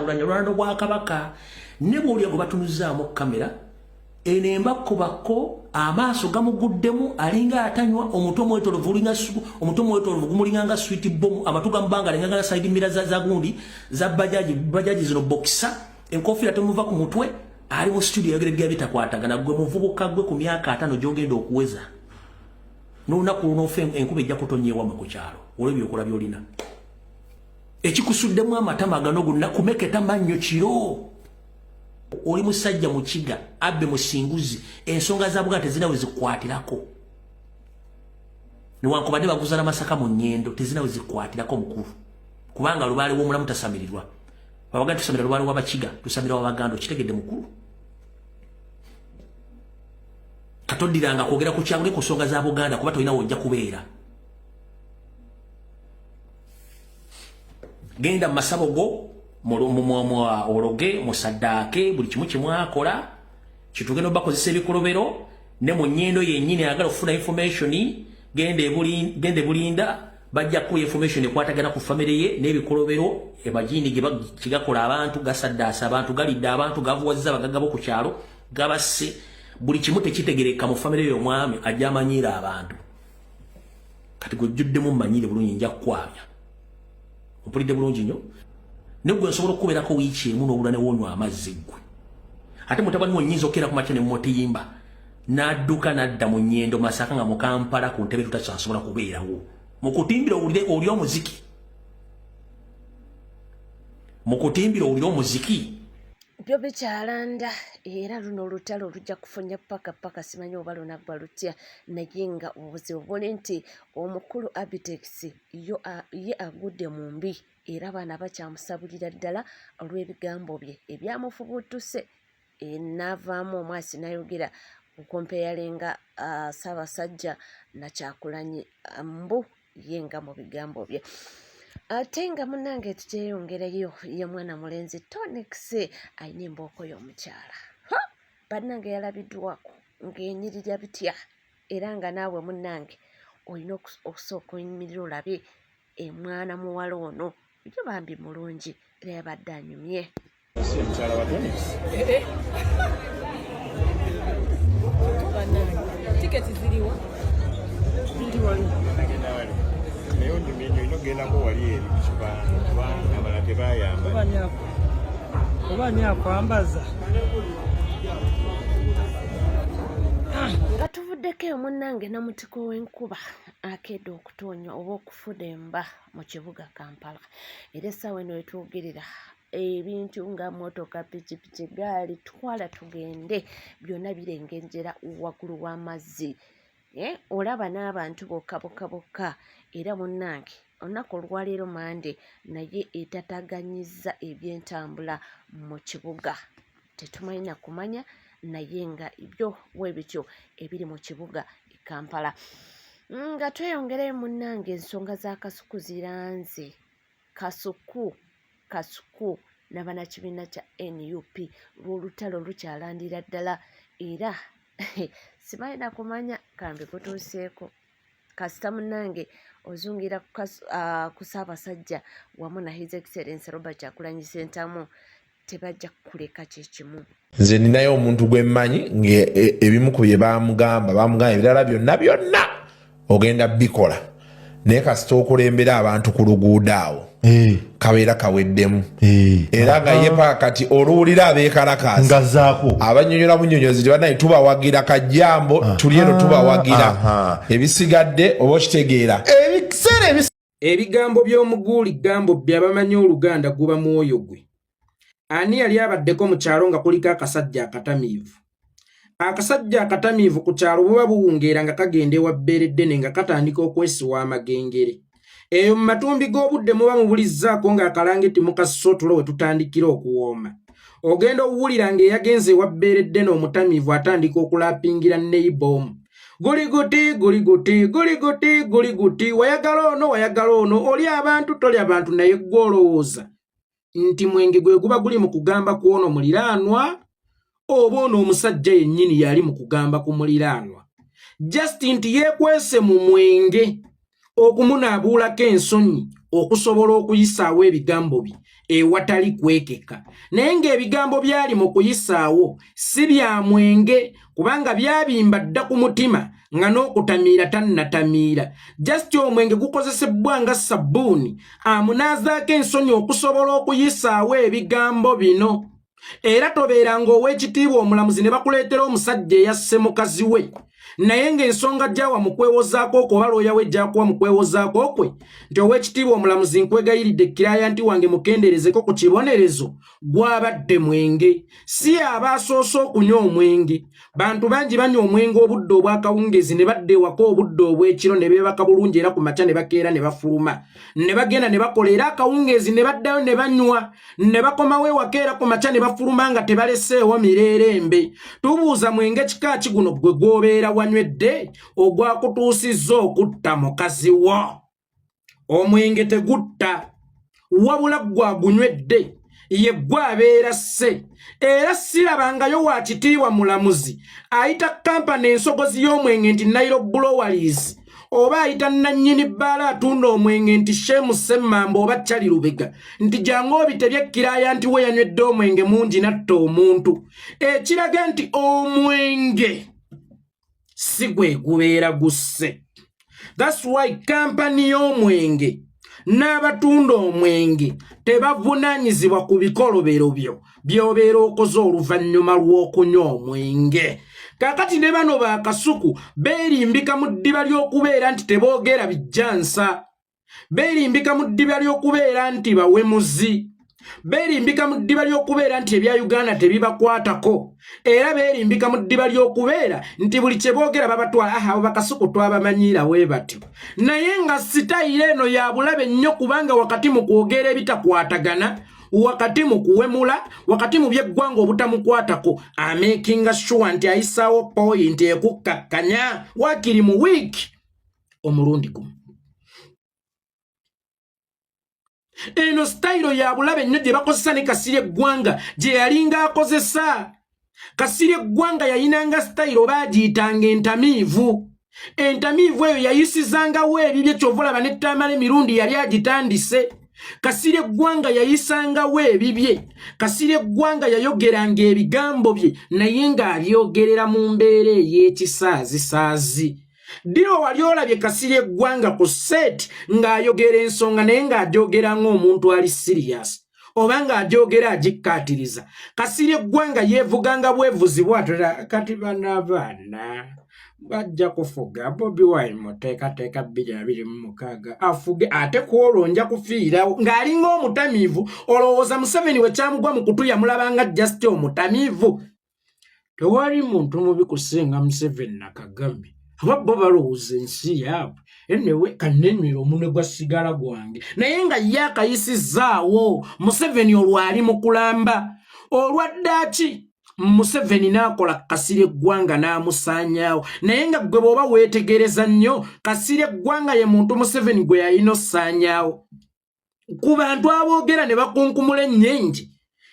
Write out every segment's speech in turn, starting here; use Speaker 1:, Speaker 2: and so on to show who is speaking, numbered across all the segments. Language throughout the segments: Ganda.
Speaker 1: Kyagulanyi Olwando bwa Kabaka ne bw'oli ago batunuzaamu kamera enemba kubako amaaso gamuguddemu alinga atanywa omutwe mwetolovu gumulinganga sweet bomb amatu gambanga alinganga side mirror za gundi za bajaji zino boxer enkofira temuva ku mutwe ali mu studio yagerege bitakwatagana gwe muvubuka gwe ku myaka 5 gyogenda okuweza n'olunaku lunofe enkuba ejja kutonyeewa mu kukyalo olw'ebyo okola byolina ekikusuddemu amatama gano gonna kumeketa mannyo kiro oli musajja mu kiga abbe musinguzi ensonga za Buganda tezinawe zikwatirako niwankubadde baguzana Masaka mu Nnyendo tezinawe zikwatirako mukulu kubanga lubaale w'omulamu tasamirirwa Abaganda tusamira lubaale w'Abakiga tusamira w'Abaganda kitegedde mukulu katoddiranga kwogera ku kyangule ku nsonga za Buganda kuba tolina wojja kubeera genda mu masabo go ologe musaddaake buli kimu kimwakola kitugenda bakozesa ebikolobero ne mu Nnyendo yennyini agala okufuna information gende bulinda bajja ku information ekwatagana ku family ye n'ebikolobero emajini kigakola abantu gasaddaasa abantu galidde abantu gavuwazza bagagabo ku kyalo gabasse buli kimu tekitegereka mu family y'omwami ajja amanyira abantu kati gujjuddemu mmanyire bulungi nja kukwabya mpulidde bulungi nnyo negwe nsobola okubeerako wiiki emu n'obula ne wonywa amazzi ggwe ate mutabani wonyinza okera ku makya ne mutiyimba n'adduka n'adda mu Nnyendo Masaka nga mu Kampala ku ntebe tutakyasobola kubeerawo mukutimbira owulire omuziki
Speaker 2: byo bikyalanda era luno olutalo olujja kufunya paka simanyi oba lunaggwa lutya naye nga obuzibu buli nti omukulu Abitex ye agudde mu mbi era abaana bakyamusabulira ddala olw'ebigambo bye ebyamufubutuse n'avaamu omwasi n'ayogera okumpeyalenga Ssabasajja na Kyagulanyi mbu ye nga mu bigambo bye ate nga munnange tukyeyongerayo ye mwana mulenzi Tonix ayina embooko y'omukyala bannange yalabiddwako ng'enyirira bitya era nga naawe munnange olina okusooka oyimirira olabe mwana muwala ono byo bambi mulungi era yabadde anyumye
Speaker 3: tiketi ziriwa nayo ndimenyo inogendako wali eri kubanga abala tebayamba oba nyakwambaza
Speaker 2: nga tuvuddeko eyo munnange namutiko w'enkuba akedde okutoonya oba okufuna emba mu kibuga Kampala era essaawa eno wetwogerera ebintu nga motoka pikipiki gaali twala tugende byonna birengenjera waggulu w'amazzi olaba n'abantu bokka era munnange olunaku olwaleero mande naye etataganyiza ebyentambula mu kibuga tetumanyi na kumanya naye nga ibyo webityo ebiri mu kibuga Kampala nga tweyongerayo munnange ensonga za kasuku ziranze kasuku n'abannakibiina kya NUP lw'olutalo lukyalandira ddala era simanyi na kumanya kambi kutuuseeko kasita munnange ozungira ku Ssabasajja wamu na His Excellency Robert Kyagulanyi Ssentamu tebajja kuleka kyekimu
Speaker 4: nze ninayo omuntu gwe mmanyi ebimu ku bye bamugamba ebirala byonna ogenda bikola naye kasita okulembera abantu ku luguudo awo kabeera kaweddemu era nga ye kati oluwulira abeekalakaasi abanyonyola bunyonyozi tebanaye tubawagira kajjambo tuli eno tubawagira ebisigadde oba okitegeera
Speaker 5: ebigambo by'omuguuli gambo byabamanyi oluganda guba mwoyo gwe ani yali abaddeko mu kyalo nga kuliko akasajja akatamiivu akasajja akatamiivu ku kyalo buba buwungeera nga kagenda ewa bbeereddene nga katandika okwesiwa amagengere eyo mu matumbi g'obudde muba mubulizzaako ng'akalangiti mukasootulo we tutandikira okuwooma ogenda owulira ng'eyagenze ewa bbeereddene omutamiivu atandika okulapingira neibomu guligoti wayagala ono oli abantu toli abantu naye gw'olowooza nti mwenge gwe guba guli mu kugamba ku ono muliraanwa oba ono omusajja yennyini yali mu kugamba ku muliraanwa just nti yeekwese mu mwenge okumunaabuulako ensonyi okusobola okuyisaawo ebigambo bye ewatali kwekeka. Naye ng'ebigambo byali mu kuyisaawo si bya mwenge kubanga byabimba dda ku mutima nga n'okutamiira tannatamiira. Just omwenge gukozesebwa nga sabbuuni amunaazaako ensonyi okusobola okuyisaawo ebigambo bino. Era tobeeranga ow'ekitiibwa omulamuzi ne bakuleetera omusajja eyasse mukazi we. Naye ng'ensonga gy'awa mu kwewozaako okwo oba looya we gy'akuwa mu kwewozaako okwe nti ow'ekitiibwa omulamuzi nkwegayiridde kiraaya nti wange mukendeerezeko ku kibonerezo gw'abadde mwenge. Si aba asoose okunywa omwenge. Bantu bangi banywa omwenge obudde obw'akawungeezi ne badda ewaka obudde obw'ekiro ne beebaka bulungi era ku makya ne bakeera ne bafuluma. Ne bagenda ne bakola era akawungeezi ne baddayo ne banywa ne bakomawo ewaka era ku makya ne bafuluma nga tebaleseewo mireerembe. Tubuuza mwenge kika ki guno gwe gw'obeera wanywedde ogwakutuusizza okutta mukazi wo? Omwenge tegutta wabula gwagunywedde ye gwabeera sse. Era sirabangayo wa kitiibwa mulamuzi ayita kampani ensogozi y'omwenge nti Nairo Breweries oba ayita nannyini bbaala atunda omwenge nti Shemu Semmamba oba Chali Lubega nti jangu obitebye kiraaya nti we yanywedde omwenge mungi natta omuntu. Ekiraga nti omwenge si gwe gubeera gusse. That's why kampani y'omwenge n'abatunda omwenge tebavunaanyizibwa ku bikolobero byo by'obeera okoze oluvannyuma lw'okunywa omwenge. Kaakati ne bano baakasuku beerimbika mu ddiba ly'okubeera nti teboogera bijjansa. Beerimbika mu ddiba ly'okubeera nti bawemuzi. Beerimbika mu ddiba ly'okubeera nti ebya Uganda tebibakwatako. Era beerimbika mu ddiba ly'okubeera nti buli kye boogera babatwala abo bakasuku twabamanyiira bwe batyo. Naye nga sitayiro eno ya bulabe nnyo kubanga wakati mu kwogera ebitakwatagana, wakati mu kuwemula, wakati mu by'eggwanga obutamukwatako amakinga sure nti ayisaawo point ekukkakkanya waakiri mu wiiki omulundi gumu. Eno style ya bulabe nnyo gye bakozesa ne Kasirye Ggwanga gye yalinga akozesa. Kasirye Ggwanga yayinanga style oba agiyitanga entamiivu. Entamiivu eyo yayisizangawo ebibye kyovulaba n'ettamala emirundi yali agitandise. Kasirye Ggwanga yayisangawo ebibye. Kasirye Ggwanga yayogeranga ebigambo bye naye ng'abyogerera mu mbeera ey'ekisaazisaazi. Diro wali olabye Kasirye Ggwanga ku set ng'ayogera ensonga naye ng'agyogera ng'omuntu ali serious oba ng'agyogera agikkaatiriza. Kasirye Ggwanga yeevuganga bwevuzi bw'atula kati banabaana bajja kufuga Bobi Wine muteekateeka 2026 afuge ate kwolwo nja kufiirawo ng'alinga omutamiivu. Olowooza Museveni we kyamugwa mu kutu yamulabanga just omutamiivu? Tewali muntu mubi kusinga Museveni na Kagame. Abo balowooza ensi yaabwe enewe kanenywera omunwe gwa sigala gwange naye nga ye akayisizaawo. Museveni olwali mu kulamba olwaddaki Museveni n'akola Kasirye Ggwanga n'amusaanyaawo. Naye nga gwe bw'oba weetegereza nnyo Kasirye Ggwanga ye muntu Museveni gwe yalina ossaanyaawo. Ku bantu aboogera ne bakunkumula ennyenje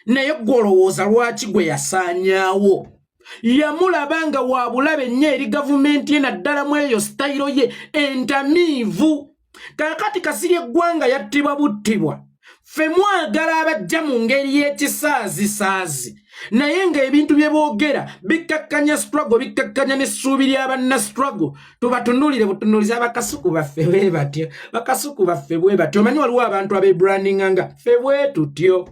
Speaker 5: naye gwe olowooza lwaki gwe yasaanyaawo? Yamulabanga wa bulabe nnyo eri gavumenti ye naddala mu eyo stayiro ye entamiivu. Kaakati Kasirye Ggwanga yattibwa buttibwa. Ffe mwagala abajja mu ngeri y'ekisaazisaazi naye ng'ebintu bye boogera bikkakkanya struggle bikkakkanya n'essuubi ly'abanna struggle. Tubatunuulire butunuulizi abakasuku baffe bwe batyo. Bakasuku baffe bwe batyo. Omanyi waliwo abantu abeebrandinga nga ffe bwe tutyo.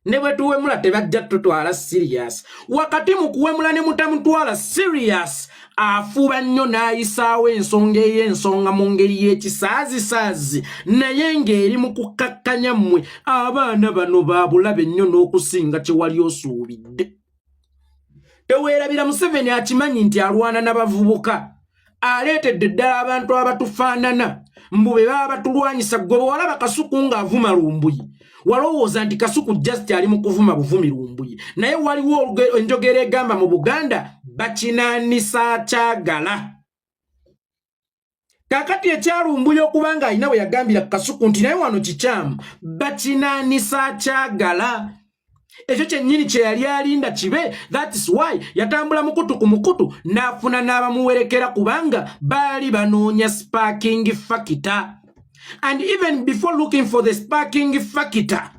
Speaker 5: Ne bwe tuwemula tebajja tutwala serious. Wakati mu kuwemula ne mutamutwala serious afuuba nnyo n'ayisaawo ensonga ey'ensonga mu ngeri y'ekisaazisaazi naye ng'eri mu kukkakkanya mmwe abaana bano ba bulabe nnyo n'okusinga kye wali osuubidde. Teweerabira Museveni akimanyi nti alwana n'abavubuka. Aleetedde ddala abantu abatufaanana mbu be baba batulwanyisa. Gwe bwe walaba Kasuku ng'avuma Lumbuyi walowooza nti Kasuku just ali mu kuvuma buvumi Lumbuyi. Naye waliwo enjogera egamba mu Buganda bakinaanisa kyagala. Kaakati ekyalumbuyi okubanga alina we yagambira Kasuku nti naye wano kikyamu bakinaanisa kyagala. Ekyo kyennyini kye yali alinda kibe. That is why yatambula mukutu ku mukutu n'afuna n'abamuwerekera kubanga baali banoonya sparking factor. And even before looking for the sparking factor,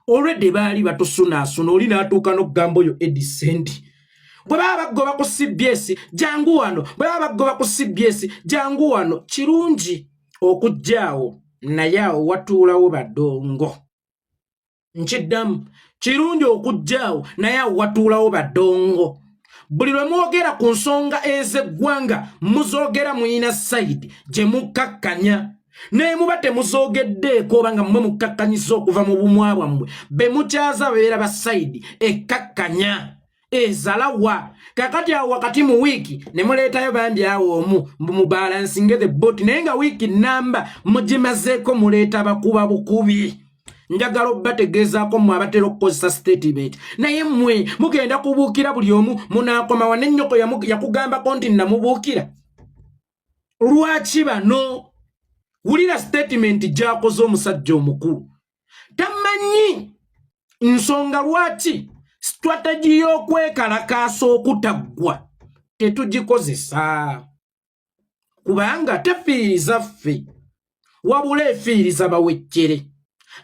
Speaker 5: already bali batusunaasuna oli n'atuuka n'okugamba oyo edisenti. Bwe baba bagoba ku CBS jangu wano, bwe baba bagoba ku CBS jangu wano, kirungi okujjaawo naye awo watuulawo badongo. Nkiddamu kirungi okujjaawo naye awo watuulawo badongo. Buli lwe mwogera ku nsonga ez'eggwanga muzoogera muyina sayidi gye mukkakkanya. Naye muba temuzoogeddeeko oba nga mmwe mukkakkanyiza okuva mu bumwa bwammwe be mukyaza beera ba sayidi ekkakkanya ezalawa. Kakati awo wakati mu wiiki ne muleetayo bambi awo omu mubalansinge the boat naye nga wiiki namba mugimazeeko muleeta bakuba bukubi. Njagala obbategeezaako mmwe abatera okukozesa statement naye mmwe mugenda kubuukira buli omu munaakomawa n'ennyoko yakugambako nti namubuukira. Lwaki bano? Wulira statement gy'akoze omusajja omukulu. Tamanyi nsonga lwaki strategy y'okwekalakaasa okutaggwa tetugikozesa. Kubanga tefiiriza ffe wabula efiiriza bawejjere.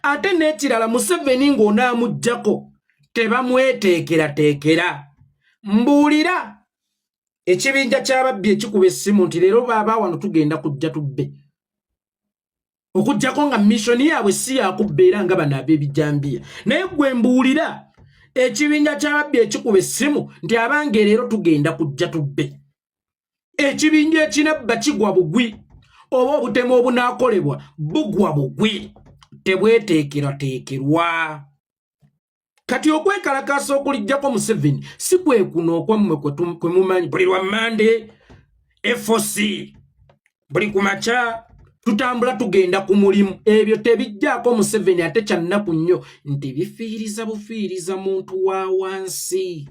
Speaker 5: Ate n'ekirala Museveni ng'onaamuggyako tebamweteekerateekera. Mbuulira ekibinja ky'ababbi ekikuba essimu nti leero baaba wano tugenda kujja tubbe. Okujjako nga missoni yaabwe si yakubeera nga bano ab'ebijambiya. Naye gwe mbuulira ekibinja ky'ababbi ekikuba essimu nti abange leero tugenda kujja tubbe. Ekibinja ekinabba kigwa bugwi oba obutemu obunaakolebwa bugwa bugwi. Tebweteekerateekerwa. Kati okwekalakaasa okulijjako Museveni si kwe kuno okwammwe kwe mumanyi buli lwa Mande FOC buli kumakya tutambula tugenda ku mulimu. Ebyo tebijjaako Museveni ate kyannaku nnyo nti bifiiriza bufiiriza muntu wa wansi.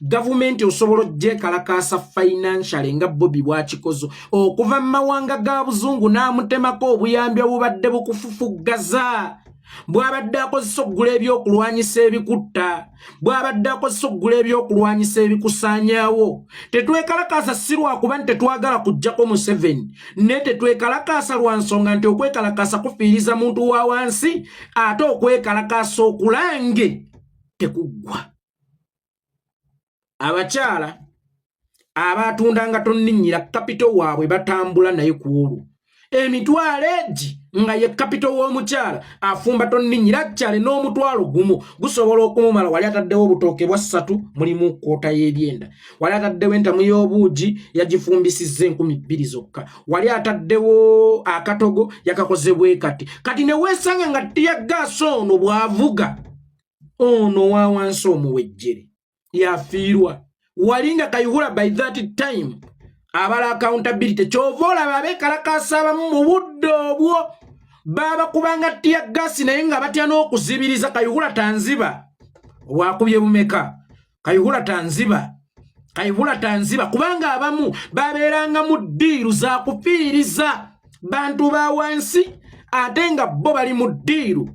Speaker 5: Gavumenti osobola ogyekalakaasa financially nga Bobi bw'akikoze okuva mu mawanga ga buzungu n'amutemako obuyambi obubadde bukufufuggaza. Bw'abadde akozesa okugula ebyokulwanyisa ebikutta, bw'abadde akozesa okugula ebyokulwanyisa ebikusaanyaawo. Tetwekalakaasa si lwakuba nti tetwagala kuggyako Museveni, naye tetwekalakaasa lwa nsonga nti okwekalakaasa kufiiriza muntu wa wansi ate okwekalakaasa okulange tekuggwa. Abakyala abatundanga tonninnyira kapito waabwe batambula naye ku olwo. Emitwalo egi nga ye kapito w'omukyala afumba tonninnyira kyale n'omutwalo gumu gusobola okumumala. Wali ataddewo obutooke bwa 3 mulimu koota y'ebyenda. Wali ataddewo entamu y'obuugi yagifumbisizza 2,000 zokka. Wali ataddewo akatogo yakakoze bwe kati. Kati ne weesanga nga tiyaggaasa ono bw'avuga ono wa wansi omuwejjere yafiirwa. Walinga Kayihura by that time abala accountability kyova olaba abeekalakaasa abamu mu budde obwo baba kubanga tia gasi naye nga batya n'okuzibiriza. Kayihura tanziba bwakubye bumeka. Kayihura tanziba kubanga abamu babeeranga mu ddiiru za kufiiriza bantu ba wansi ate nga bo bali mu ddiiru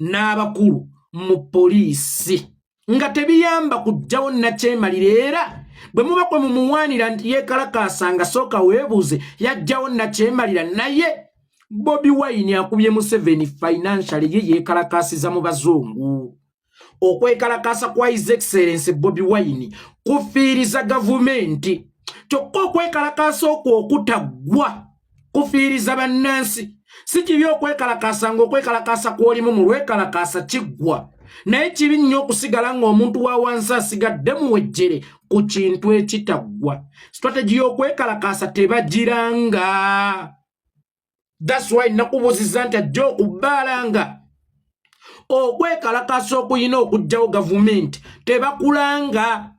Speaker 5: n'abakulu mu poliisi nga tebiyamba kujjawo nakyemalira. Era bwe muba kwe mumuwaanira nti yeekalakaasa nga sooka weebuuze yajjawo nakyemalira. Naye Bobi Wine akubye Museveni financially ye yeekalakaasiza mu bazungu. Okwekalakaasa kwa His Excellency Bobi Wine kufiiriza gavumenti. Kyokka okwekalakaasa okwo okutaggwa kufiiriza bannansi. Si kibi okwekalakaasa ng'okwekalakaasa kw'olimu mu lwekalakaasa kiggwa. Naye kibi nnyo okusigala ng'omuntu wa wansi asigadde muwejjere ku kintu ekitaggwa. Strategy y'okwekalakaasa tebagiranga. That's why nakubuuziza nti ajja okubbaalanga. Okwekalakaasa okuyina okujjawo gavumenti tebakulanga.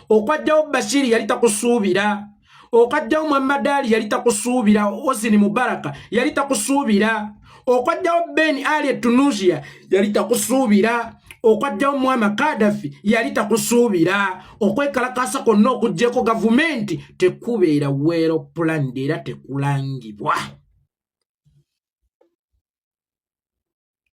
Speaker 5: Okwajjawo Bashiri yali takusuubira. Okajjawo Muhammad Ali yali takusuubira. Hosni Mubaraka yali takusuubira. Okwajjawo Ben Ali Tunisia yali takusuubira. Okwajjawo Muammar Gaddafi yali takusuubira. Okwekalakaasa konna okuggyeko gavumenti tekubeera well planned era tekulangibwa.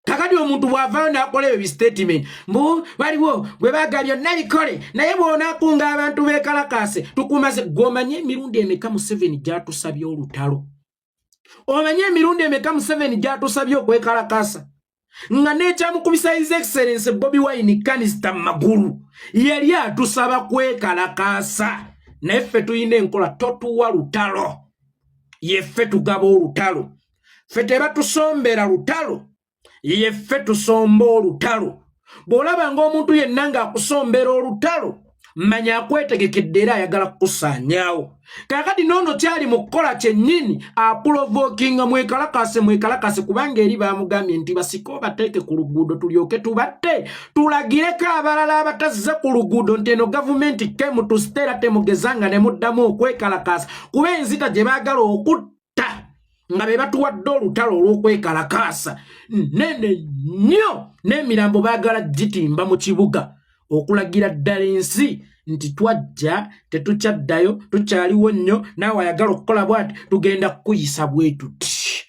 Speaker 5: Kakati omuntu bw'avaayo n'akola ebyo statement mbu waliwo bwe baagala byonna bikole naye bw'onaakunga abantu beekalakaase tukumaze. Gomanye emirundi emeka Museveni gy'atusabye olutalo. Omanye emirundi emeka Museveni gy'atusabye okwekalakasa nga n'ekyamukubisa His Excellency Bobi Wine kanisita magulu yali atusaba kwekalakasa naye ffe tuyina enkola totuwa lutalo yeffe tugaba olutalo ffe tebatusombera lutalo yeffe tusomba olutalo bw'olaba ng'omuntu yenna ng'akusombera olutalo manya akwetegekedde era ayagala kukusaanyaawo kakati noono kyali mu kukola kyennyini apulovokinga mwekalakase kubanga eri baamugambye nti basiko bateeke ku luguudo tulyoke tubatte tulagireko abalala abatazze ku luguudo nti eno gavumenti kemutusitera temugezanga ne muddamu okwekalakasa kuba enzita gye baagala okutta nga be batuwadde olutalo olw'okwekalakasa nene nnyo n'emirambo baagala gitimba mu kibuga okulagira ddala ensi nti twajja tetukyaddayo tukyaliwo nnyo naawe ayagala okukola bwati tugenda kukuyisa bwe tuti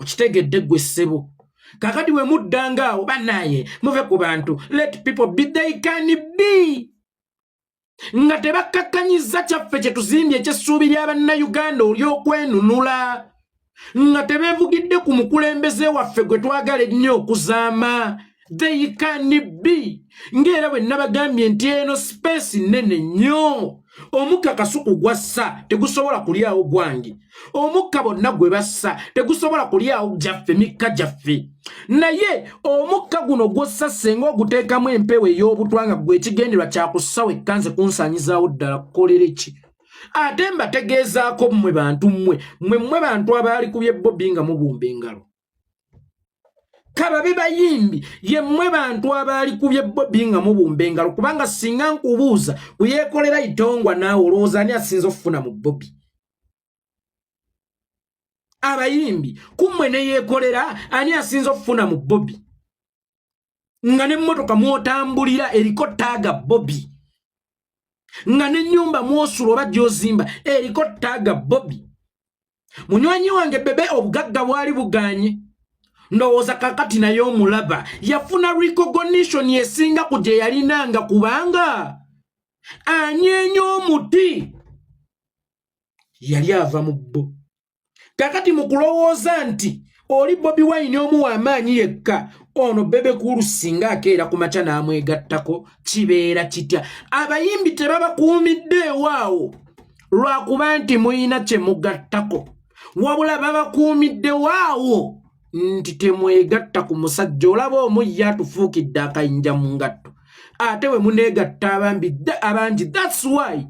Speaker 5: okitegedde ggwe ssebo kakati we muddanga awo banaye muve ku bantu let people be they can be nga tebakkakanyiza kyaffe kye tuzimbye ekyessuubi ly'abannayuganda oly'okwenunula nga tebeevugidde ku mukulembeze waffe gwe twagala ennyo okuzaama they can be ngera bwe nabagambye nti eno space nene nnyo omukka kasuku gwassa tegusobola kulyawo gwange omukka bonna gwe bassa tegusobola kulyawo gyaffe mikka gyaffe naye omukka guno gwossa senga oguteekamu empewo ey'obutwanga gwe ekigenderwa kyakussawo ekkanze kunsaanyizaawo ddala kukolera ki ate mbategeezaako mmwe bantu mmwe bantu abaali ku bye Bobi nga mubumba engalo kababe bayimbi ye mmwe bantu abaali ku bye Bobi nga mubumba engalo kubanga singa nkubuuza kuyeekolera itongwa naawe olowooza ani asinza okufuna mu Bobi abayimbi kummwe ne yeekolera ani asinza okufuna mu Bobi nga n'emmotoka mwotambulira eriko taaga Bobi nga n'ennyumba mwosula oba gy'ozimba eriko taaga Bobi munywanyi wange bebe obugagga bwali buganye ndowooza kakati naye omulaba yafuna recognition yesinga ku gye yalinanga kubanga anyeenya omuti yali ava mu bbo kakati mu kulowooza nti oli Bobi Wine omu w'amaanyi yekka ono bebe kulu singa akeera ku makya n'amwegattako kibeera kitya abayimbi tebabakuumidde ewaawo lwakuba nti muyina kye mugattako wabula babakuumidde waawo nti temwegatta ku musajja olaba omu ye atufuukidde akayinja mu ngatto ate we muneegatta abangi that's why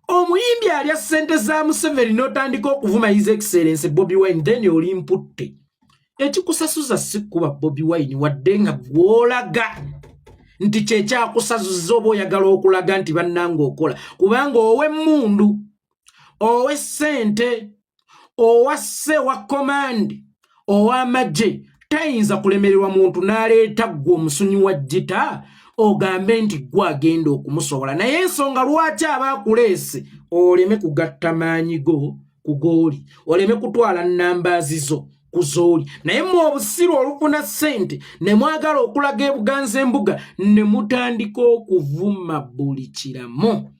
Speaker 5: omuyimbi alya ssente za Museveni n'otandika okuvuma His Excellency Bobi Wine then oli mputte ekikusasuza si kuba Bobi Wine wadde nga gw'olaga nti kyekyakusasuza oba oyagala okulaga nti bannanga okola kubanga ow'emmundu ow'essente owasse wa komandi ow'amagye tayinza kulemererwa muntu n'aleeta ggwe omusunyi wa jita ogambe nti gwe agenda okumusobola naye ensonga lwaki abaakuleese oleme kugatta maanyi go ku gooli oleme kutwala nnambaazi zo ku zooli naye mu obusiru olufuna ssente ne mwagala okulaga ebuganza embuga ne mutandika okuvuma buli kiramu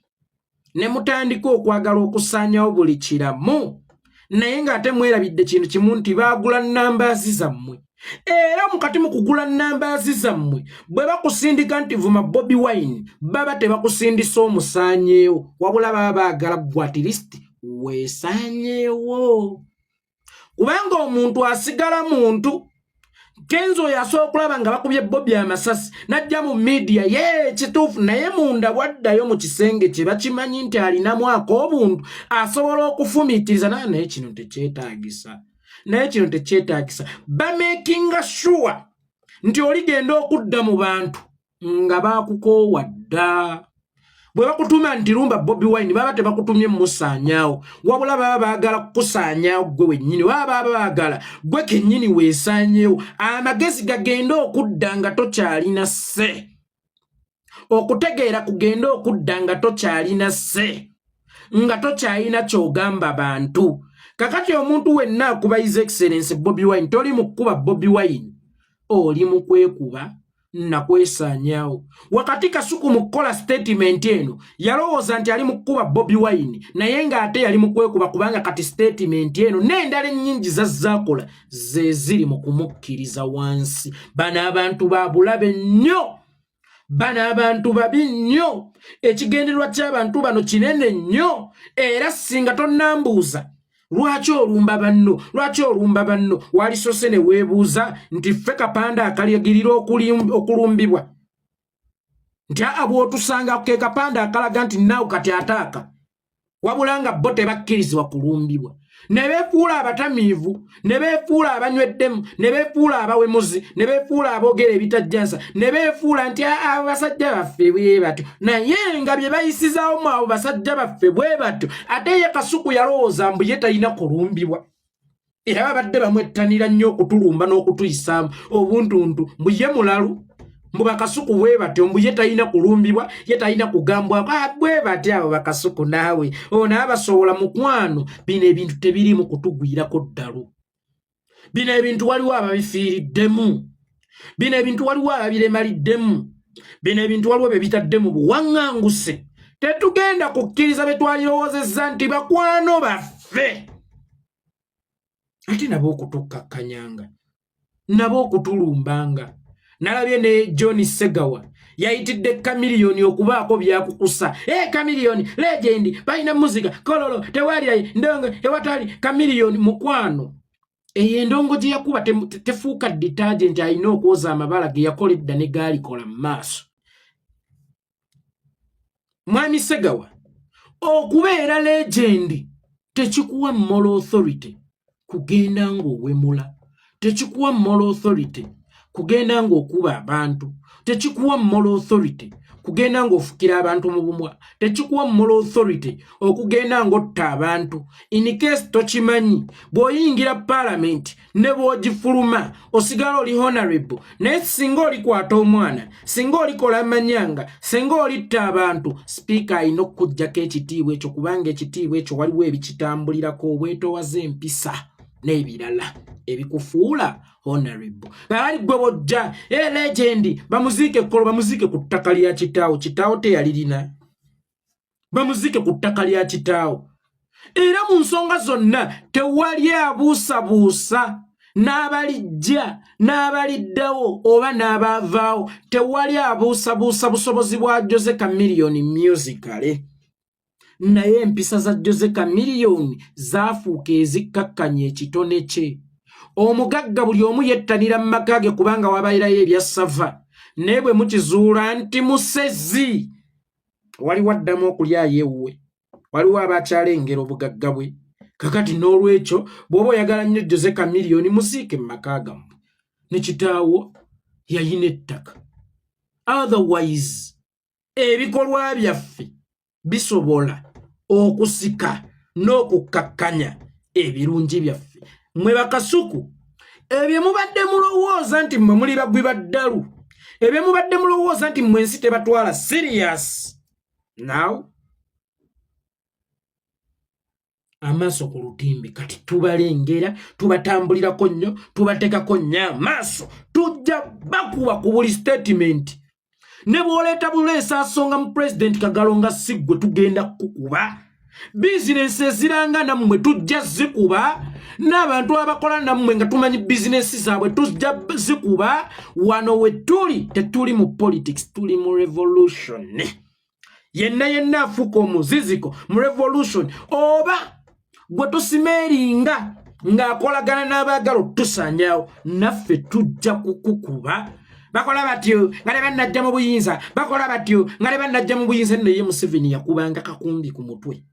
Speaker 5: ne mutandika okwagala okusaanyawo buli kiramu naye ng'ate mwerabidde kintu kimu nti baagula nnambaazi zammwe era mukati mu kugula nnambaazi zammwe bwe bakusindika nti vuma Bobi Wine baba tebakusindisa omusaanyeewo wabula baba baagala ggwe at least weesaanyeewo kubanga omuntu asigala muntu Kenzo yasobola okulaba nga bakubye Bobi amasasi najja mu media ye kituufu naye munda bwaddayo mu kisenge kye bakimanyi nti alinamu ak'obuntu asobola okufumiitiriza naye kino tekyetaagisa bamakinga sure nti oligenda okudda mu bantu nga baakukoowa dda bwe bakutuma nti lumba Bobi Wine baba tebakutumye musaanyaawo wabula baba baagala kukusaanyaawo gwe wennyini baba baagala gwe kennyini weesaanyeewo amagezi gagenda okudda nga tokyalina sse okutegeera kugenda okudda nga tokyalina sse nga tokyalina ky'ogamba bantu kakati omuntu wenna akuba His Excellency Bobi Wine toli mu kkuba Bobi Wine oli mu kwekuba nakwesaanyaawo. Wakati Kasuku mu kukola statement eno yalowooza nti ali mu kukuba Bobi Wine naye ng'ate yali mu kwekuba kubanga kati statement eno n'endala ennyingi zazzaakola ze ziri mu kumukkiriza wansi. Bano abantu ba bulabe nnyo, bano abantu babi nnyo, ekigendererwa ky'abantu bano kinene nnyo, era singa tonnambuuza lwaki olumba banno walisose ne weebuuza nti ffe kapanda akalyagirira okulumbibwa nti bw'otusanga ke kapanda akalaga nti naawe kati ataaka wabula nga bo tebakkirizibwa kulumbibwa ne beefuula abatamiivu ne beefuula abanyweddemu ne beefuula abawemuzi ne beefuula aboogera ebitajjansa ne beefuula nti abasajja baffe bwe batyo naye nga bye bayisizaawo mu abo basajja baffe bwe batyo ate ye Kasuku yalowooza mbu ye talina kulumbibwa era babadde bamwettanira nnyo okutulumba n'okutuyisaamu obuntuntu mbu ye mulalu mbu Bakasuku bwe batyo mbu ye talina kulumbibwa ye talina kugambwako bwe batyo abo Bakasuku naawe ono abasobola mukwano. Bino ebintu tebirimu kutugwirako ddalu, bino ebintu waliwo ababifiiriddemu, bino ebintu waliwo ababiremaliddemu, bino ebintu waliwo bye bitaddemu buwaŋŋanguse. Tetugenda kukkiriza be twalirowoozezza nti bakwano baffe ate nabo okutukkakkanyanga, nabo okutulumbanga. Nalabye ne John Segawa yayitidde Kamiliyoni okubaako byakukusa. Kamiliyoni legend balina muzika kololo tewali ndongo ewatali Kamiliyoni mukwano. Endongo gye yakuba tefuuka detergent alina okwoza amabala ge yakoledda ne gaalikola mu maaso. Mwami Segawa okubeera legend tekikuwa moral authority kugenda ng'owemula, tekikuwa moral authority kugenda ng'okuba abantu, tekikuwa moral authority kugenda ng'ofukira abantu mu bumwa, tekikuwa moral authority okugenda ng'otta abantu. In case tokimanyi bw'oyingira parliament ne bw'ogifuluma osigala oli honorable, naye singa olikwata omwana, singa olikola amanyanga, singa olitta abantu, speaker alina okukuggyako ekitiibwa ekyo kubanga ekitiibwa ekyo waliwo ebikitambulirako obwetoowaze empisa n'ebirala ebikufuula honorable. Bali gwe bojja legend bamuziike kolo bamuziike ku ttaka lya kitaawo, kitaawo teyalirina, bamuziike ku ttaka lya kitaawo. Era mu nsonga zonna tewali abuusabuusa n'abalijja n'abaliddawo oba n'abaavaawo, tewali abuusabuusa busobozi bwa Jose Chameleone musically. Naye empisa za Jose Chameleone zaafuuka ezikkakkanya ekitone kye. Omugagga buli omu yettanira mu maka ge kubanga wabayirayo ebyassava, naye bwe mukizuula nti musezi waliwo addamu okulyayo ewuwe, waliwo abakyalengera obugagga bwe. Kakati n'olwekyo bw'oba oyagala nnyo Jose Chameleone musiike mu maka gammwe ne kitaawo yayina ettaka. Otherwise ebikolwa byaffe bisobola okusika n'okukkakkanya ebirungi byaffe. Mwe Bakasuku ebyo mubadde mulowooza nti mmwe muli bagwi baddalu, ebyo mubadde mulowooza nti mmwe ensi tebatwala serious. Now amaaso ku lutimbe kati tubalengera, tubatambulirako nnyo, tubateekako nnyo amaaso, tujja bakuba ku buli statement. Ne bw'oleeta buleesa asonga mu President Kagalo nga si ggwe tugenda kukuba. Bizinesi eziranga nammwe tujja zikuba, n'abantu abakola nammwe nga tumanyi bizinesi zaabwe tujja zikuba. Wano we tuli tetuli mu politics, tuli mu revolution. Yenna afuuka omuziziko mu revolution, oba gwe tusimeeringa ng'akolagana n'abaagala otusaanyaawo, naffe tujja kukukuba. Bakola batyo nga ne bannajja mu buyinza, bakola batyo nga ne bannajja mu buyinza. Naye Museveni yakubanga kakumbi ku mutwe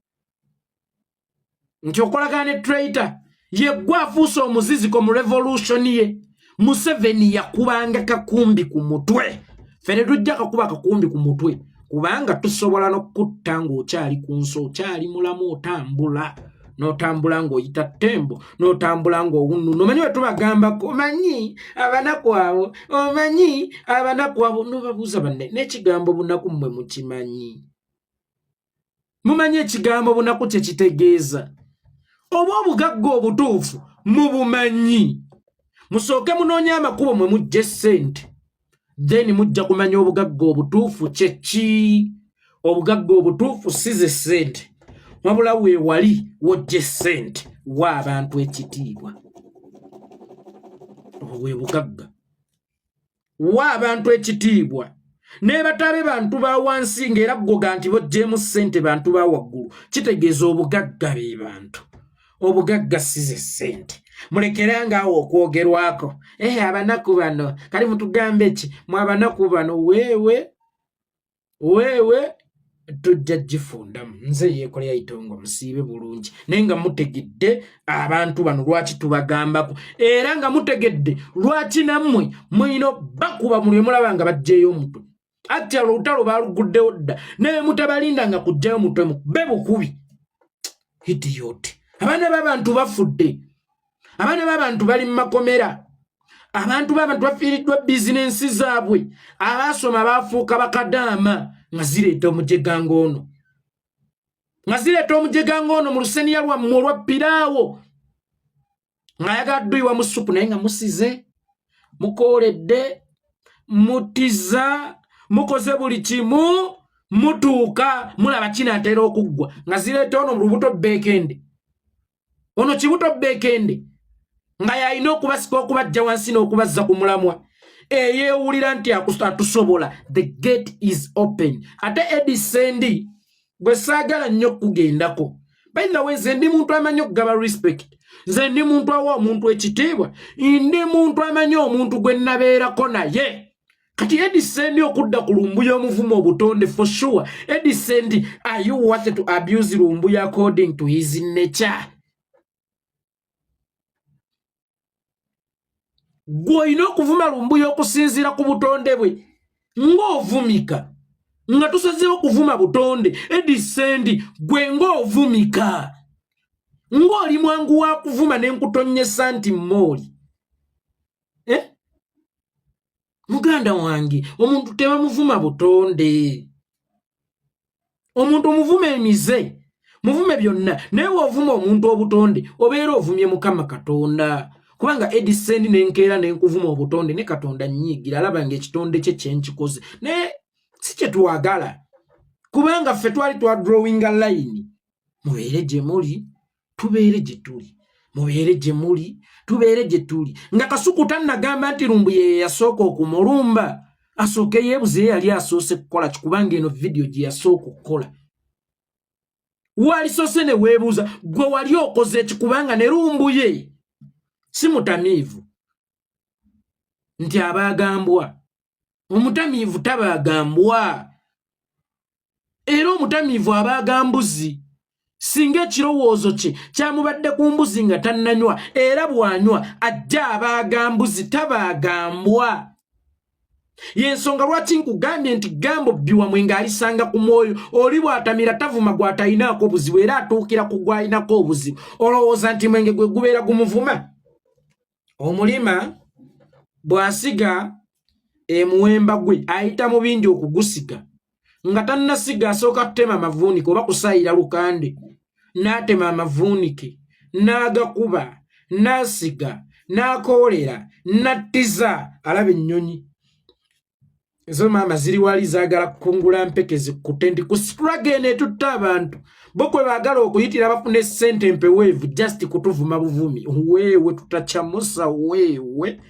Speaker 5: nti okolagana ne traitor ye gwe afuuse omuziziko mu revolution ye. Museveni yakubanga kakumbi ku mutwe, fene tujja kakuba kakumbi ku mutwe kubanga tusobola n'okutta ng'okyali ku nsi, okyali mulamu, otambula n'otambula ng'oyita ttembo, n'otambula ng'owunnu. Omanyi bwe tubagambako, omanyi abanaku abo, omanyi abanaku abo, n'obabuuza banne n'ekigambo bunaku mmwe mukimanyi? Mumanyi ekigambo bunaku kye kitegeeza? Oba obugagga obutuufu mubumanyi? Musooke munoonye amakubo mwe mujja ssente then mujja kumanya obugagga obutuufu kyeki. Obugagga obutuufu si ze ssente, wabula weewali wojja ssente wa abantu ekitiibwa. Obwe bugagga wa abantu ekitiibwa ne batabe bantu ba wansi ng'era ggoga nti bojjeemu ssente bantu ba waggulu, kitegeeza obugagga be bantu. Obugagga si ze ssente. Mulekeranga awo okwogerwako abanaku bano kali mutugambe ki mu abanaku bano weewe tujja gifundamu. Nze yeekole yayitongo musiibe bulungi naye nga mutegedde abantu bano lwaki tubagambako era nga mutegedde lwaki nammwe mwino bakuba mulwe mulaba nga bajjeeyo omutwe. Ati olutalo baluguddewo dda naye mutabalinda nga kujjayo mutwe mukube bukubi. Idiot. Abaana b'abantu bafudde. Abaana b'abantu bali mu makomera. Abantu b'abantu bafiiriddwa bizinensi zaabwe. Abaasoma baafuuka bakadaama nga zireeta omujeganga ono. Nga zireeta omujeganga ono mu luseniya lwammwe olwa piraawo. Nga yagadduyibwa mu ssupu naye nga musize, mukooledde, mutiza, mukoze buli kimu, mutuuka mulaba kinaatera okuggwa. Nga zireeta ono mu lubuto beekende. Ono kibuto beekende. Nga yalina okubasika okubajja wansi n'okubazza ku mulamwa. Yeewulira nti atusobola. The gate is open. Ate Edisendi gwe saagala nnyo kugendako. By the way, nze ndi muntu amanyi okugaba respect. Nze ndi muntu awa omuntu ekitiibwa. Ndi muntu amanyi omuntu gwe nabeerako naye. Kati Edisendi okudda ku lumbuya omuvumo obutonde for sure. Edisendi, are you worth to abuse lumbuya according to his nature? Gw'olina okuvuma lumbuya okusinziira ku butonde bwe ng'ovumika nga tusazeewo okuvuma butonde. Edisendi gwe ng'ovumika ng'oli mwangu wa kuvuma n'enkutonnyesa nti mmooli. Muganda wange omuntu tebamuvuma butonde. Omuntu muvuma emize, muvume byonna, naye w'ovuma omuntu obutonde obeera ovumye Mukama Katonda. Kubanga Edisendi n'enkeera n'enkuvuma obutonde ne Katonda nnyiigira alaba ng'ekitonde kye kyenkikoze naye si kye twagala. Kubanga ffe twali twadrawinga line. Mubeere gye muli tubeere gye tuli, mubeere gye muli tubeere gye tuli. Nga Kasuku tannagamba nti lumbu ye yasooka okumulumba, asooke yeebuze yali asoose kukola kikubanga eno video gye yasooka okukola. Walisoose ne weebuuza gwe wali okoze ekikubanga ne lumbu ye si mutamiivu nti abaagambwa. Omutamiivu tabaagambwa era omutamiivu abaagambuzi. Singa ekirowoozo kye kyamubadde ku mbuzi nga tannanywa era bw'anywa ajja abaagambuzi tabaagambwa. Y'ensonga lwaki nkugambye nti gambo bbiwamwe ng'alisanga ku mwoyo oli bw'atamira tavuma gw'atalinaako obuzibu era atuukira ku gw'alinako obuzibu. Olowooza nti mwenge gwe gubeera gumuvuma? Omulima bw'asiga emuwemba gwe ayita mu bindi okugusiga nga tannasiga asooka kutema amavuunike oba kusaayira lukande n'atema amavuunike n'agakuba n'asiga n'akoolera n'attiza alaba ennyonyi. Ezo maama ziri wali zaagala kukungula mpeke zikkute nti ku struggle eno etutta abantu bo kwe baagala okuyitira bafuna essente empeweevu just kutuvuma buvumi. Weewe tutachamusa weewe.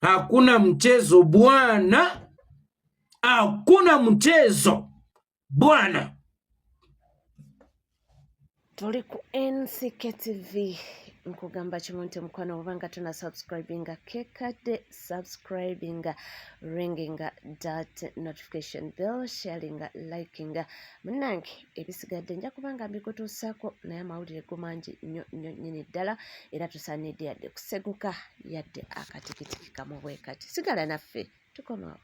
Speaker 5: Hakuna mchezo bwana. Hakuna mchezo bwana.
Speaker 2: Tuli ku NCKTV nkugamba kimu nti mukwano obanga tuna subscribinga kekadde subscribinga ringinga that notification bell sharinga likinga munange ebisigadde nja kubanga mbikutuusaako naye amawulire gumangi nnyo nyini ddala era tusaanidde yadde kuseguka yadde akatikitiki kamu bwe kati sigala naffe tukomawo.